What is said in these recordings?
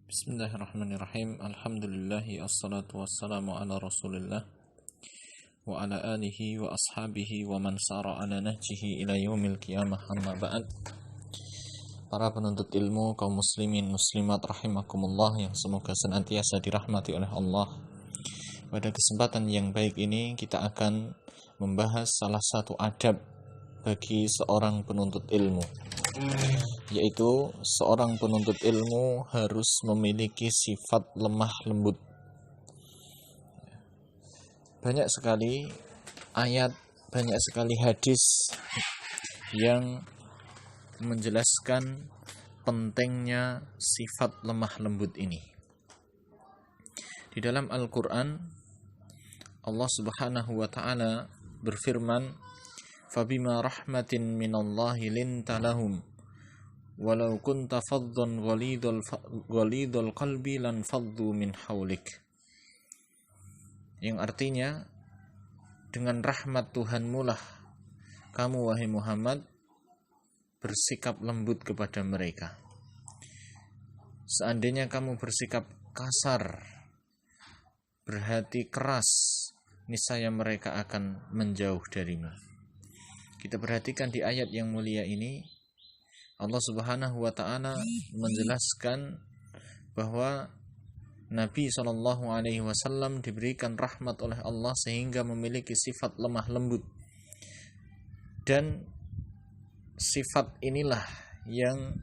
Bismillahirrahmanirrahim. Alhamdulillahi assalatu wassalamu ala rasulillah wa ala alihi wa ashabihi wa man sara ala nahjihi ila yaumil qiyamah, amma ba'd. Para penuntut ilmu, kaum muslimin muslimat rahimakumullah, yang semoga senantiasa dirahmati oleh Allah. Pada kesempatan yang baik ini kita akan membahas salah satu adab bagi seorang penuntut ilmu, yaitu seorang penuntut ilmu harus memiliki sifat lemah lembut. Banyak sekali ayat, banyak sekali hadis yang menjelaskan pentingnya sifat lemah lembut ini. Di dalam Al-Quran, Allah Subhanahu wa ta'ala berfirman, "Fabima rahmatin minallahi linta lahum walau kunta faddan ghalidul qalbi lan faddu min haulik." Yang artinya, dengan rahmat Tuhanmu lah kamu, wahai Muhammad, bersikap lembut kepada mereka. Seandainya kamu bersikap kasar, berhati keras, niscaya mereka akan menjauh darimu. Kita perhatikan di ayat yang mulia ini, Allah Subhanahu wa ta'ala menjelaskan bahwa Nabi SAW diberikan rahmat oleh Allah sehingga memiliki sifat lemah lembut. Dan sifat inilah yang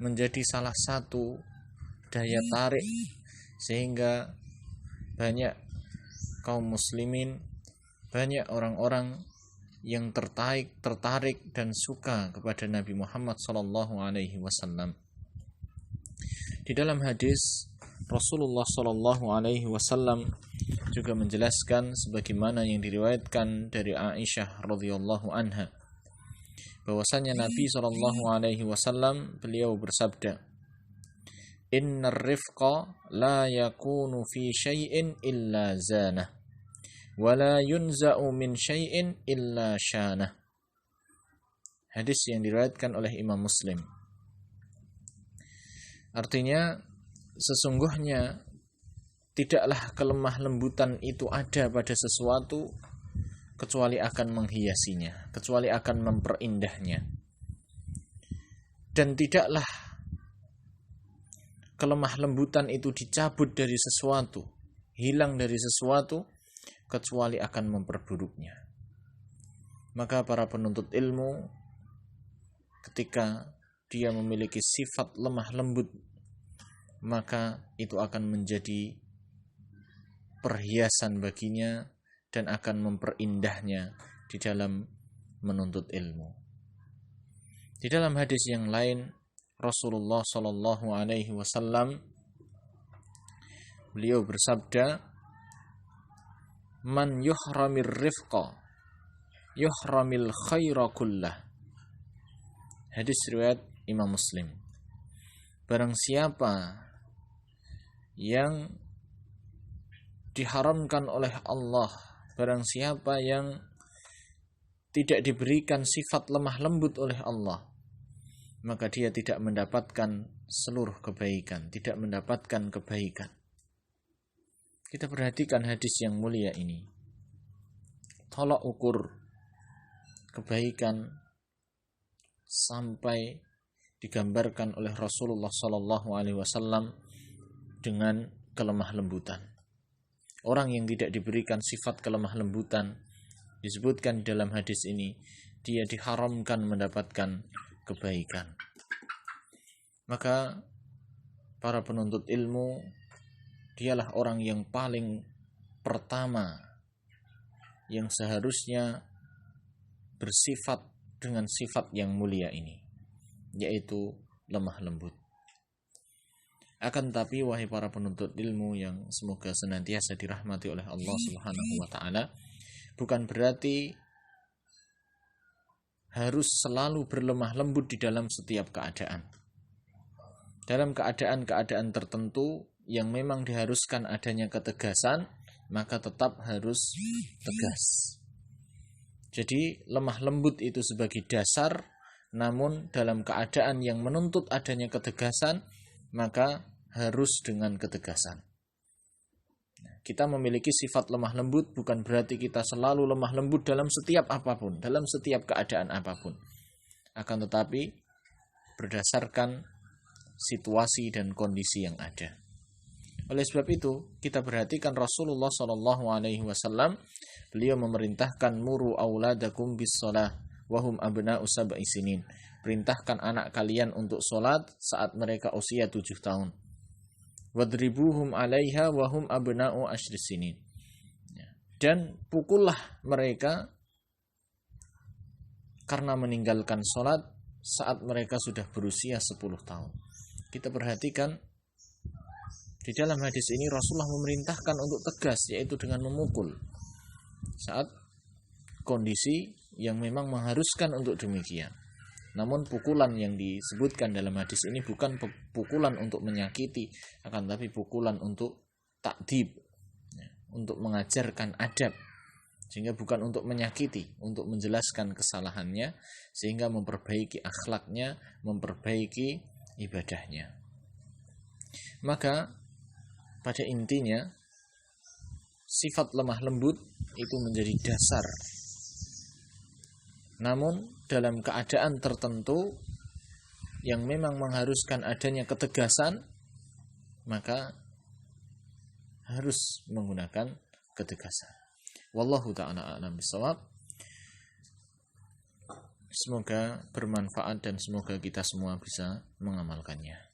menjadi salah satu daya tarik sehingga banyak kaum muslimin, banyak orang-orang yang tertarik dan suka kepada Nabi Muhammad SAW. Di dalam hadis, Rasulullah SAW juga menjelaskan sebagaimana yang diriwayatkan dari Aisyah radhiyallahu anha, bahwasanya Nabi SAW beliau bersabda, "Innar rifqa la yakunu fi syai'in illa zanah, wala yunza'u min syai'in illa syanah." Hadis yang diriwayatkan oleh Imam Muslim. Artinya, sesungguhnya tidaklah kelemah lembutan itu ada pada sesuatu kecuali akan menghiasinya, kecuali akan memperindah-nya. Dan tidaklah kelemah lembutan itu dicabut dari sesuatu, hilang dari sesuatu, kecuali akan memperburuknya. Maka para penuntut ilmu, ketika dia memiliki sifat lemah lembut, maka itu akan menjadi perhiasan baginya dan akan memperindahnya di dalam menuntut ilmu. Di dalam hadis yang lain, Rasulullah SAW beliau bersabda, "Man yuhramir rifqa yuhramil khaira kullah." Hadis riwayat Imam Muslim. Barang siapa yang diharamkan oleh Allah, barang siapa yang tidak diberikan sifat lemah lembut oleh Allah, maka dia tidak mendapatkan seluruh kebaikan, tidak mendapatkan kebaikan. Kita perhatikan hadis yang mulia ini. Tolak ukur kebaikan sampai digambarkan oleh Rasulullah SAW dengan kelemah lembutan. Orang yang tidak diberikan sifat kelemah lembutan, disebutkan di dalam hadis ini, dia diharamkan mendapatkan kebaikan. Maka para penuntut ilmu, dialah orang yang paling pertama yang seharusnya bersifat dengan sifat yang mulia ini, yaitu lemah lembut. Akan tapi, wahai para penuntut ilmu yang semoga senantiasa dirahmati oleh Allah Subhanahu wa ta'ala, bukan berarti harus selalu berlemah lembut di dalam setiap keadaan. Dalam keadaan-keadaan tertentu yang memang diharuskan adanya ketegasan, maka tetap harus tegas. Jadi lemah lembut itu sebagai dasar, namun dalam keadaan yang menuntut adanya ketegasan, maka harus dengan ketegasan. Kita memiliki sifat lemah lembut bukan berarti kita selalu lemah lembut dalam setiap apapun, dalam setiap keadaan apapun. Akan tetapi berdasarkan situasi dan kondisi yang ada. Oleh sebab itu, kita perhatikan Rasulullah SAW, beliau memerintahkan muru auladakum bis shalah wa hum abna'u sab'i sinin. Perintahkan anak kalian untuk sholat saat mereka usia 7 tahun. Wadribuhum 'alaiha wa hum abna'u 10 sinin. Dan pukullah mereka karena meninggalkan sholat saat mereka sudah berusia 10 tahun. Kita perhatikan di dalam hadis ini Rasulullah memerintahkan untuk tegas, yaitu dengan memukul saat kondisi yang memang mengharuskan untuk demikian. Namun pukulan yang disebutkan dalam hadis ini bukan pukulan untuk menyakiti, akan tapi pukulan untuk ta'dib, untuk mengajarkan adab, sehingga bukan untuk menyakiti, untuk menjelaskan kesalahannya, sehingga memperbaiki akhlaknya, memperbaiki ibadahnya. Maka pada intinya sifat lemah lembut itu menjadi dasar. Namun dalam keadaan tertentu yang memang mengharuskan adanya ketegasan, maka harus menggunakan ketegasan. Wallahu ta'ala a'lam bishawab. Semoga bermanfaat dan semoga kita semua bisa mengamalkannya.